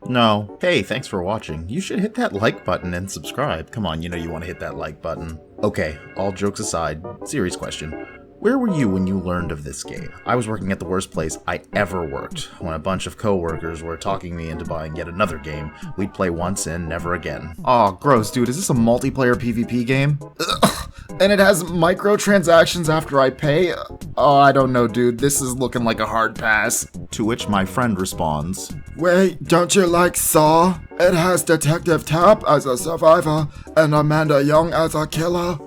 No. Hey, thanks for watching. You should hit that like button and subscribe. Come on, you know you want to hit that like button. Okay, all jokes aside, serious question. Where were you when you learned of this game? I was working at the worst place I ever worked, when a bunch of coworkers were talking me into buying yet another game we'd play once and never again. Aw, gross, dude, is this a multiplayer PvP game? Ugh. And it has microtransactions after I pay? Oh, I don't know, dude, this is looking like a hard pass. To which my friend responds, Wait, don't you like Saw? It has Detective Tapp as a survivor and Amanda Young as a killer.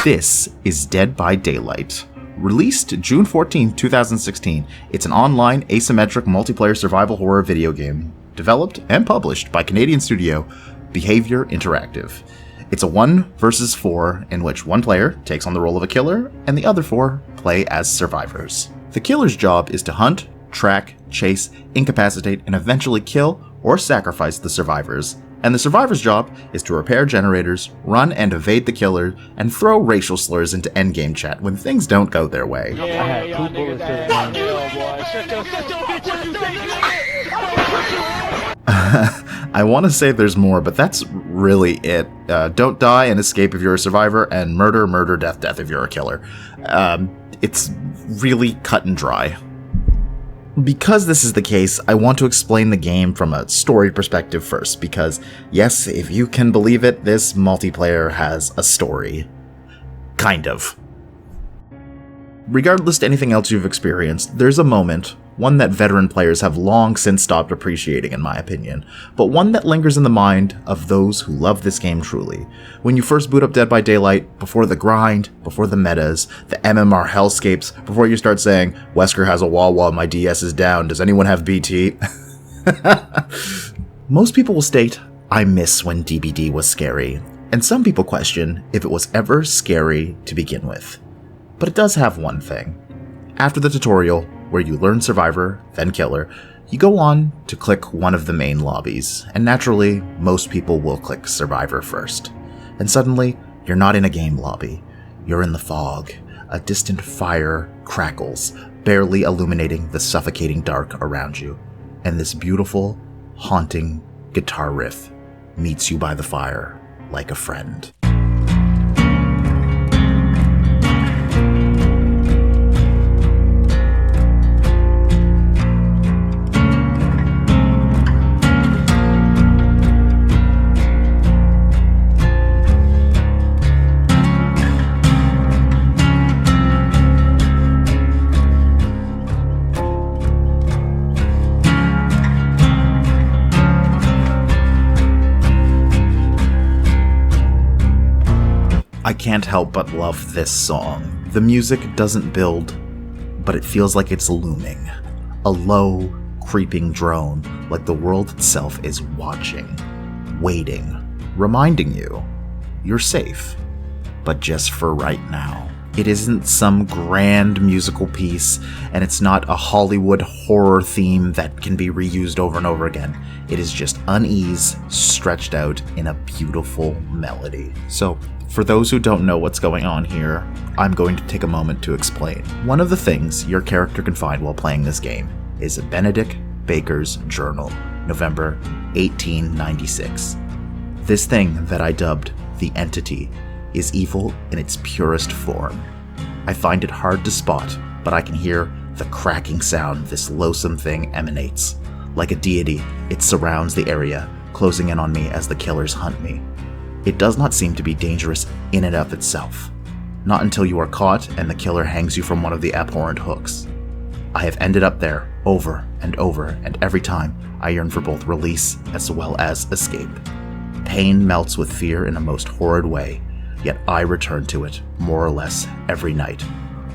This is Dead by Daylight. Released June 14, 2016, it's an online, asymmetric multiplayer survival horror video game, developed and published by Canadian studio Behaviour Interactive. It's a 1 versus 4 in which one player takes on the role of a killer and the other 4 play as survivors. The killer's job is to hunt, track, chase, incapacitate, and eventually kill or sacrifice the survivors. And the survivor's job is to repair generators, run and evade the killer, and throw racial slurs into endgame chat when things don't go their way. I want to say there's more, but that's really it. Don't die and escape if you're a survivor, and murder, murder, death, death if you're a killer. It's really cut and dry. Because this is the case, I want to explain the game from a story perspective first, because yes, if you can believe it, this multiplayer has a story. Kind of. Regardless to anything else you've experienced, there's a moment, one that veteran players have long since stopped appreciating in my opinion, but one that lingers in the mind of those who love this game truly. When you first boot up Dead by Daylight, before the grind, before the metas, the MMR hellscapes, before you start saying, Wesker has a wall while my DS is down, does anyone have BT? Most people will state, I miss when DBD was scary, and some people question if it was ever scary to begin with. But it does have one thing. After the tutorial, where you learn Survivor, then Killer, you go on to click one of the main lobbies, and naturally, most people will click Survivor first. And suddenly, you're not in a game lobby. You're in the fog. A distant fire crackles, barely illuminating the suffocating dark around you. And this beautiful, haunting guitar riff meets you by the fire like a friend. I can't help but love this song. The music doesn't build, but it feels like it's looming. A low, creeping drone, like the world itself is watching, waiting, reminding you you're safe, but just for right now. It isn't some grand musical piece, and it's not a Hollywood horror theme that can be reused over and over again. It is just unease stretched out in a beautiful melody. So, for those who don't know what's going on here, I'm going to take a moment to explain. One of the things your character can find while playing this game is Benedict Baker's journal, November 1896. This thing that I dubbed the Entity is evil in its purest form. I find it hard to spot, but I can hear the cracking sound this loathsome thing emanates. Like a deity, it surrounds the area, closing in on me as the killers hunt me. It does not seem to be dangerous in and of itself. Not until you are caught and the killer hangs you from one of the abhorrent hooks. I have ended up there over and over, and every time I yearn for both release as well as escape. Pain melts with fear in a most horrid way, yet I return to it more or less every night.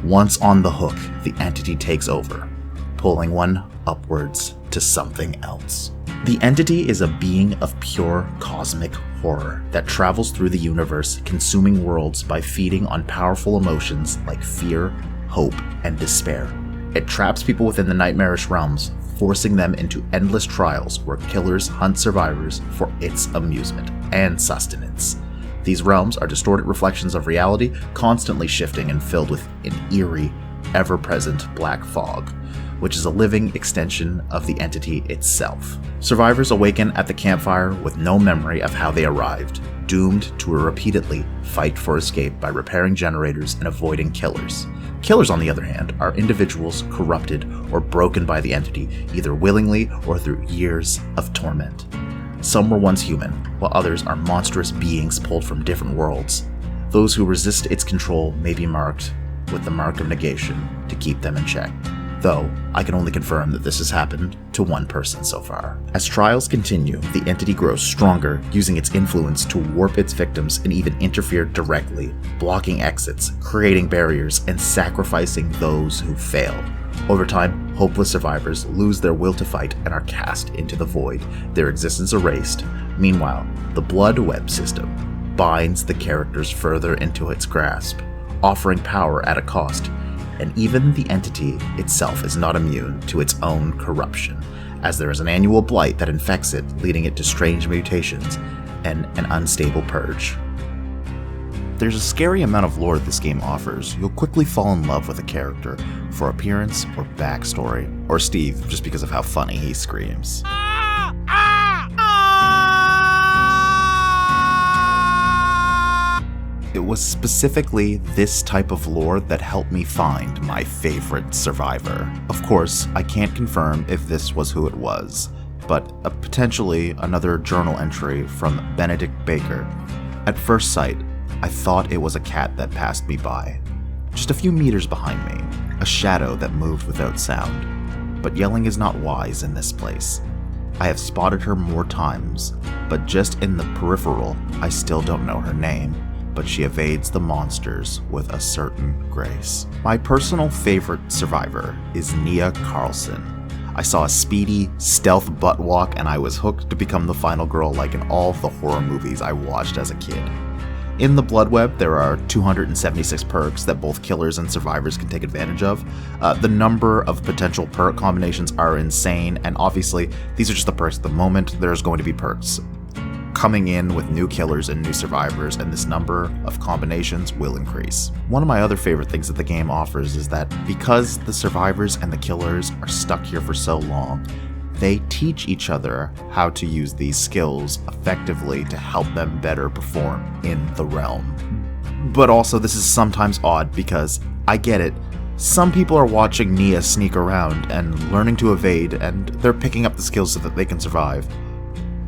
Once on the hook, the Entity takes over, pulling one upwards to something else. The Entity is a being of pure cosmic horror that travels through the universe, consuming worlds by feeding on powerful emotions like fear, hope, and despair. It traps people within the nightmarish realms, forcing them into endless trials where killers hunt survivors for its amusement and sustenance. These realms are distorted reflections of reality, constantly shifting and filled with an eerie, ever-present black fog, which is a living extension of the entity itself. Survivors awaken at the campfire with no memory of how they arrived, doomed to repeatedly fight for escape by repairing generators and avoiding killers. Killers, on the other hand, are individuals corrupted or broken by the entity, either willingly or through years of torment. Some were once human, while others are monstrous beings pulled from different worlds. Those who resist its control may be marked with the mark of negation to keep them in check, though I can only confirm that this has happened to one person so far. As trials continue, the entity grows stronger, using its influence to warp its victims and even interfere directly, blocking exits, creating barriers, and sacrificing those who fail. Over time, hopeless survivors lose their will to fight and are cast into the void, their existence erased. Meanwhile, the blood web system binds the characters further into its grasp, offering power at a cost, and even the entity itself is not immune to its own corruption, as there is an annual blight that infects it, leading it to strange mutations and an unstable purge. There's a scary amount of lore this game offers. You'll quickly fall in love with a character for appearance or backstory, or Steve just because of how funny he screams. It was specifically this type of lore that helped me find my favorite survivor. Of course, I can't confirm if this was who it was, but potentially another journal entry from Benedict Baker. At first sight, I thought it was a cat that passed me by. Just a few meters behind me, a shadow that moved without sound. But yelling is not wise in this place. I have spotted her more times, but just in the peripheral, I still don't know her name. But she evades the monsters with a certain grace. My personal favorite survivor is Nia Carlson. I saw a speedy, stealth butt walk and I was hooked to become the final girl like in all the horror movies I watched as a kid. In the Blood Web, there are 276 perks that both killers and survivors can take advantage of. The number of potential perk combinations are insane, and obviously, these are just the perks at the moment. There's going to be perks coming in with new killers and new survivors, and this number of combinations will increase. One of my other favorite things that the game offers is that because the survivors and the killers are stuck here for so long, they teach each other how to use these skills effectively to help them better perform in the realm. But also, this is sometimes odd because, I get it, some people are watching Nia sneak around and learning to evade, and they're picking up the skills so that they can survive.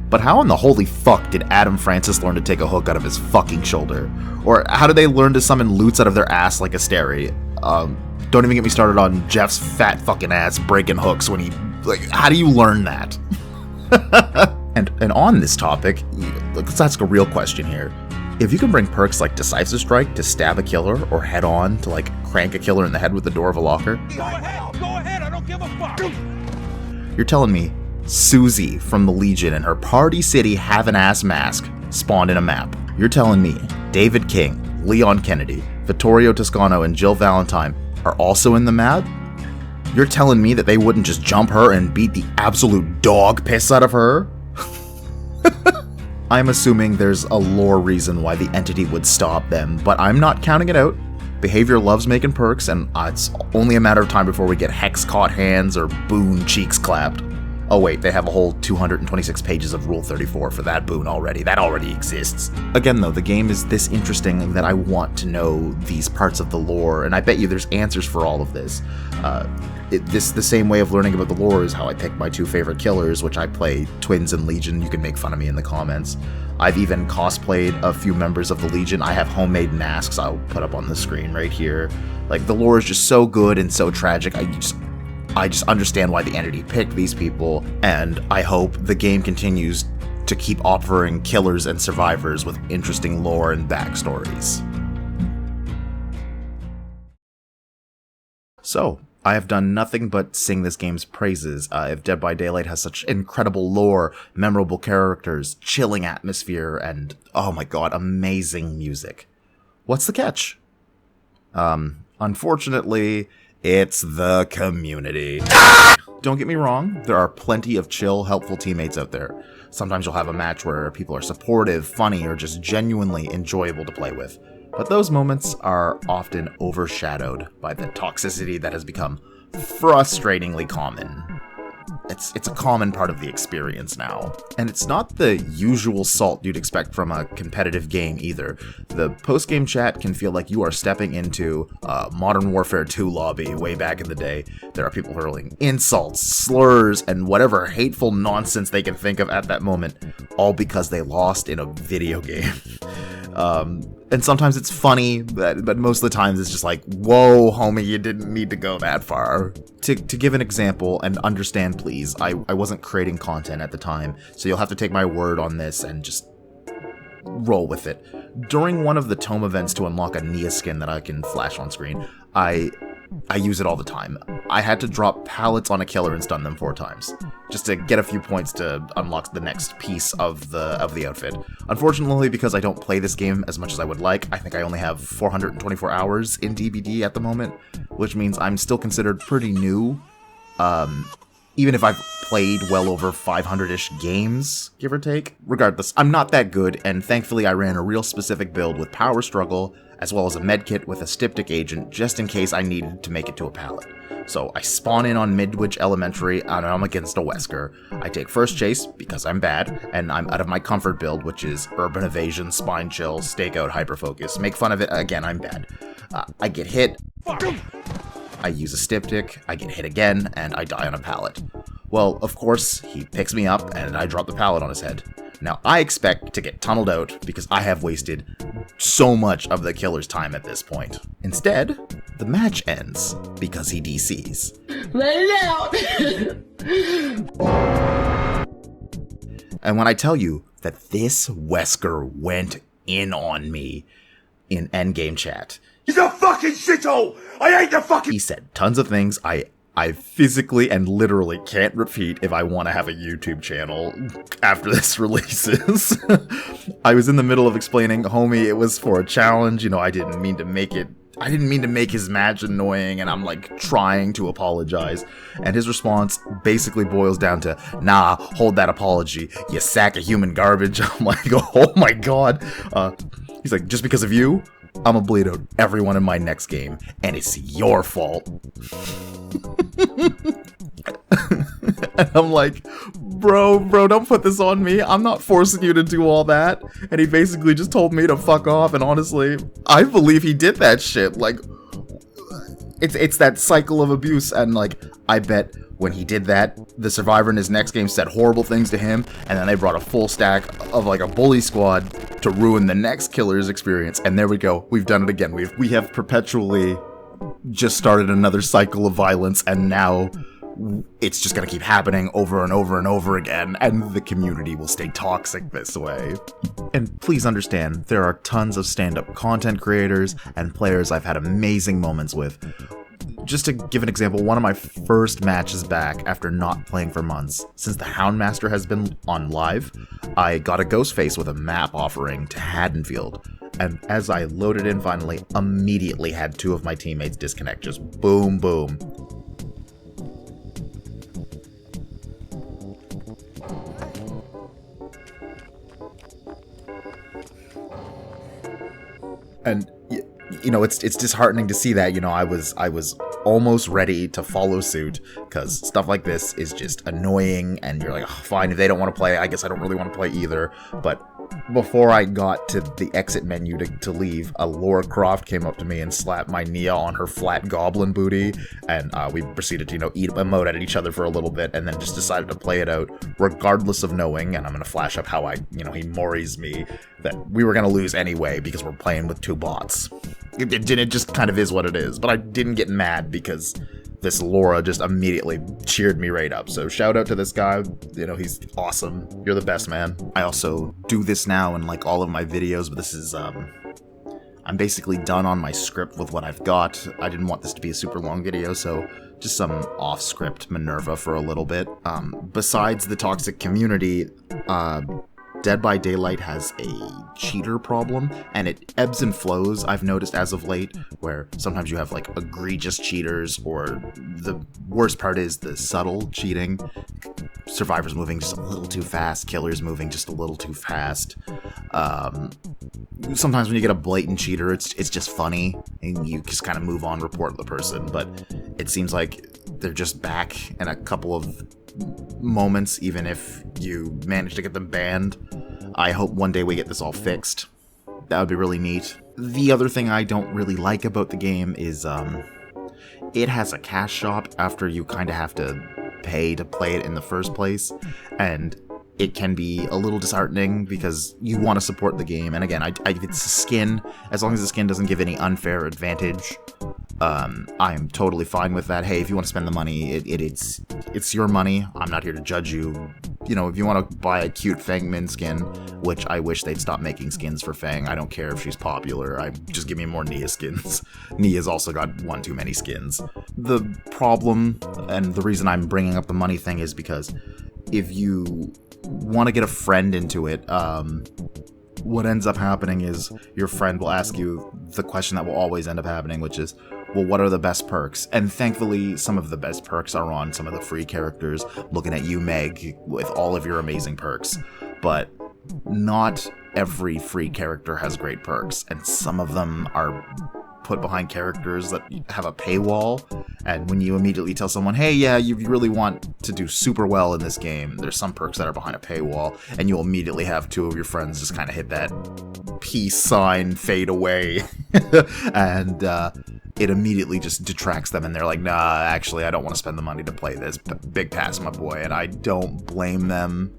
But how in the holy fuck did Adam Francis learn to take a hook out of his fucking shoulder? Or how do they learn to summon loots out of their ass like Asteri? Don't even get me started on Jeff's fat fucking ass breaking hooks when he... Like, how do you learn that? and on this topic, let's ask a real question here. If you can bring perks like Decisive Strike to stab a killer, or Head On to, like, crank a killer in the head with the door of a locker... Go ahead, I don't give a fuck! You're telling me Susie from the Legion and her Party City have-an-ass mask spawned in a map. You're telling me David King, Leon Kennedy, Vittorio Toscano, and Jill Valentine are also in the map? You're telling me that they wouldn't just jump her and beat the absolute dog piss out of her? I'm assuming there's a lore reason why the entity would stop them, but I'm not counting it out. Behavior loves making perks, and it's only a matter of time before we get Hex caught hands or Boone cheeks clapped. Oh wait, they have a whole 226 pages of Rule 34 for that boon already. That already exists. Again though, the game is this interesting that I want to know these parts of the lore, and I bet you there's answers for all of this. The same way of learning about the lore is how I pick my two favorite killers, which I play Twins and Legion. You can make fun of me in the comments. I've even cosplayed a few members of the Legion. I have homemade masks I'll put up on the screen right here. Like, the lore is just so good and so tragic. I just understand why the entity picked these people, and I hope the game continues to keep offering killers and survivors with interesting lore and backstories. So, I have done nothing but sing this game's praises. If Dead by Daylight has such incredible lore, memorable characters, chilling atmosphere, and, oh my god, amazing music. What's the catch? Unfortunately, it's the community. Don't get me wrong, there are plenty of chill, helpful teammates out there. Sometimes you'll have a match where people are supportive, funny, or just genuinely enjoyable to play with. But those moments are often overshadowed by the toxicity that has become frustratingly common. It's a common part of the experience now. And it's not the usual salt you'd expect from a competitive game either. The post-game chat can feel like you are stepping into a Modern Warfare 2 lobby way back in the day. There are people hurling insults, slurs, and whatever hateful nonsense they can think of at that moment, all because they lost in a video game. And sometimes it's funny, but most of the times it's just like, whoa, homie, you didn't need to go that far. To give an example, and understand please, I wasn't creating content at the time, so you'll have to take my word on this and just roll with it. During one of the tome events to unlock a Nia skin that I can flash on screen, I use it all the time. I had to drop pallets on a killer and stun them 4 times, just to get a few points to unlock the next piece of the outfit. Unfortunately, because I don't play this game as much as I would like, I think I only have 424 hours in DBD at the moment, which means I'm still considered pretty new, even if I've played well over 500-ish games, give or take. Regardless, I'm not that good, and thankfully I ran a real specific build with Power Struggle, as well as a medkit with a Styptic agent, just in case I needed to make it to a pallet. So I spawn in on Midwich Elementary, and I'm against a Wesker. I take first chase, because I'm bad, and I'm out of my comfort build, which is Urban Evasion, Spine Chill, Stakeout, Hyperfocus. Make fun of it, again, I'm bad. I get hit, I use a Styptic, I get hit again, and I die on a pallet. Well, of course, he picks me up, and I drop the pallet on his head. Now, I expect to get tunneled out because I have wasted so much of the killer's time at this point. Instead, the match ends because he DCs. Let it out! And when I tell you that this Wesker went in on me in endgame chat, he's a fucking shithole! I hate the fucking— he said tons of things I physically and literally can't repeat if I want to have a YouTube channel after this releases. I was in the middle of explaining, homie, it was for a challenge, I didn't mean to make his match annoying, and I'm like trying to apologize. And his response basically boils down to, nah, hold that apology, you sack of human garbage. I'm like, oh my god. He's like, just because of you, I'm gonna bleed out everyone in my next game, and it's your fault. And I'm like, bro, don't put this on me. I'm not forcing you to do all that. And he basically just told me to fuck off, and honestly, I believe he did that shit. Like, it's that cycle of abuse, and like, I bet when he did that, the survivor in his next game said horrible things to him, and then they brought a full stack of like a bully squad to ruin the next killer's experience. And there we go. We've done it again. We have perpetually just started another cycle of violence, and now it's just gonna keep happening over and over and over again, and the community will stay toxic this way. And please understand, there are tons of stand-up content creators and players I've had amazing moments with. Just to give an example, one of my first matches back after not playing for months, since the Houndmaster has been on live, I got a ghost face with a map offering to Haddonfield. And as I loaded in finally, immediately had 2 of my teammates disconnect, just boom, boom. And it's disheartening to see that. I was almost ready to follow suit, because stuff like this is just annoying, and you're like, oh, fine, if they don't want to play, I guess I don't really want to play either. But before I got to the exit menu to leave, a Lara Croft came up to me and slapped my Nia on her flat goblin booty, and we proceeded to, eat emote at each other for a little bit, and then just decided to play it out, regardless of knowing, and I'm going to flash up how he moris me, that we were going to lose anyway, because we're playing with 2 bots. It just kind of is what it is, but I didn't get mad because this Lara just immediately cheered me right up. So shout out to this guy, he's awesome. You're the best, man. I also do this now in like all of my videos, but this is, I'm basically done on my script with what I've got. I didn't want this to be a super long video, so just some off-script Minerva for a little bit. Besides the toxic community, Dead by Daylight has a cheater problem, and it ebbs and flows, I've noticed as of late, where sometimes you have like egregious cheaters, or the worst part is the subtle cheating. Survivors moving just a little too fast, killers moving just a little too fast. Sometimes when you get a blatant cheater, it's just funny, and you just kind of move on, report the person, but it seems like they're just back in a couple of moments, even if you manage to get them banned. I hope one day we get this all fixed. That would be really neat. The other thing I don't really like about the game is it has a cash shop after you kind of have to pay to play it in the first place, and it can be a little disheartening because you want to support the game. And again, if it's a skin, as long as the skin doesn't give any unfair advantage, I'm totally fine with that. Hey, if you want to spend the money, it's your money. I'm not here to judge you. You know, if you want to buy a cute Fang Min skin, which I wish they'd stop making skins for Fang. I don't care if she's popular. Just give me more Nia skins. Nia's also got one too many skins. The problem, and the reason I'm bringing up the money thing, is because if you want to get a friend into it, what ends up happening is your friend will ask you the question that will always end up happening, which is, well, what are the best perks? And thankfully, some of the best perks are on some of the free characters. Looking at you, Meg, with all of your amazing perks. But not every free character has great perks, and some of them are put behind characters that have a paywall. And when you immediately tell someone, hey, yeah, you really want to do super well in this game, there's some perks that are behind a paywall, and you'll immediately have two of your friends just kind of hit that peace sign, fade away, and it immediately just detracts them, and they're like, nah, actually, I don't want to spend the money to play this. Big pass, my boy. And I don't blame them.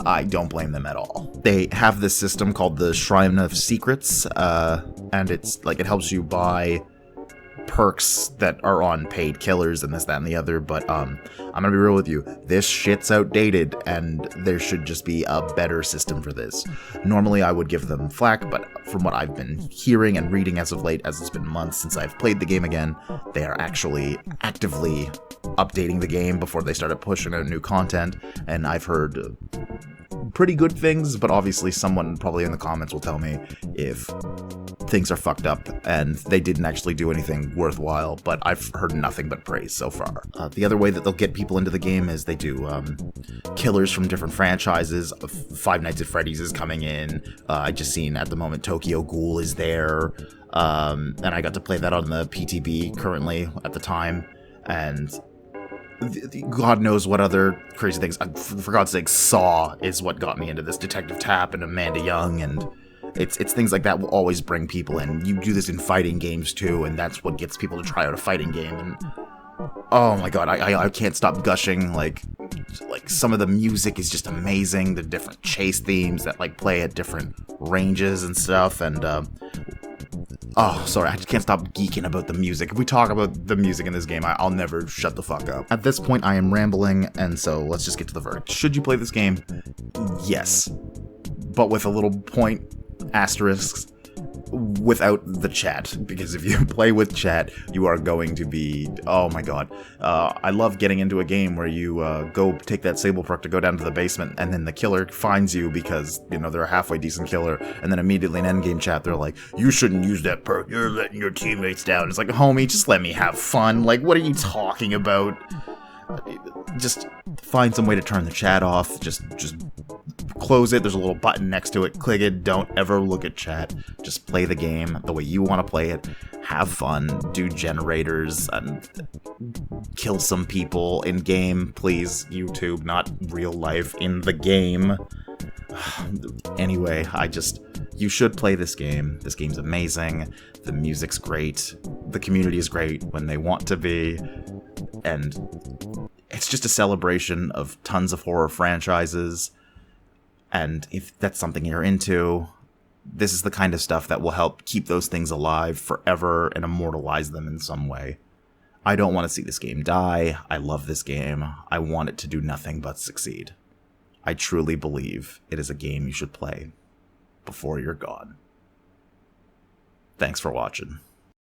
I don't blame them at all. They have this system called the Shrine of Secrets, and it's like it helps you buy perks that are on paid killers and this, that, and the other, but I'm gonna be real with you, this shit's outdated, and there should just be a better system for this. Normally I would give them flack, but from what I've been hearing and reading as of late, as it's been months since I've played the game again, they are actually actively updating the game before they started pushing out new content, and I've heard pretty good things, but obviously someone probably in the comments will tell me if things are fucked up and they didn't actually do anything worthwhile, but I've heard nothing but praise so far. The other way that they'll get people into the game is they do killers from different franchises. Five Nights at Freddy's is coming in. I just seen at the moment Tokyo Ghoul is there, and I got to play that on the PTB currently at the time, and God knows what other crazy things. For God's sake, Saw is what got me into this. Detective Tapp and Amanda Young, and it's things like that will always bring people in. You do this in fighting games too, and that's what gets people to try out a fighting game. And oh my God, I can't stop gushing. Like some of the music is just amazing. The different chase themes that like play at different ranges and stuff, and oh, sorry, I just can't stop geeking about the music. If we talk about the music in this game, I'll never shut the fuck up. At this point, I am rambling, and so let's just get to the verdict. Should you play this game? Yes. But with a little point asterisks without the chat, because if you play with chat, you are going to be, oh my God. I love getting into a game where you go take that Sable perk to go down to the basement, and then the killer finds you because, you know, they're a halfway decent killer, and then immediately in endgame chat, they're like, you shouldn't use that perk, you're letting your teammates down. It's like, homie, just let me have fun. Like, what are you talking about? Just find some way to turn the chat off. Just close it. There's a little button next to it. Click it. Don't ever look at chat. Just play the game the way you want to play it. Have fun. Do generators and kill some people in game, please. YouTube, not real life, in the game. Anyway, you should play this game. This game's amazing. The music's great. The community is great when they want to be. And it's just a celebration of tons of horror franchises. And if that's something you're into, this is the kind of stuff that will help keep those things alive forever and immortalize them in some way. I don't want to see this game die. I love this game. I want it to do nothing but succeed. I truly believe it is a game you should play before you're gone. Thanks for watching.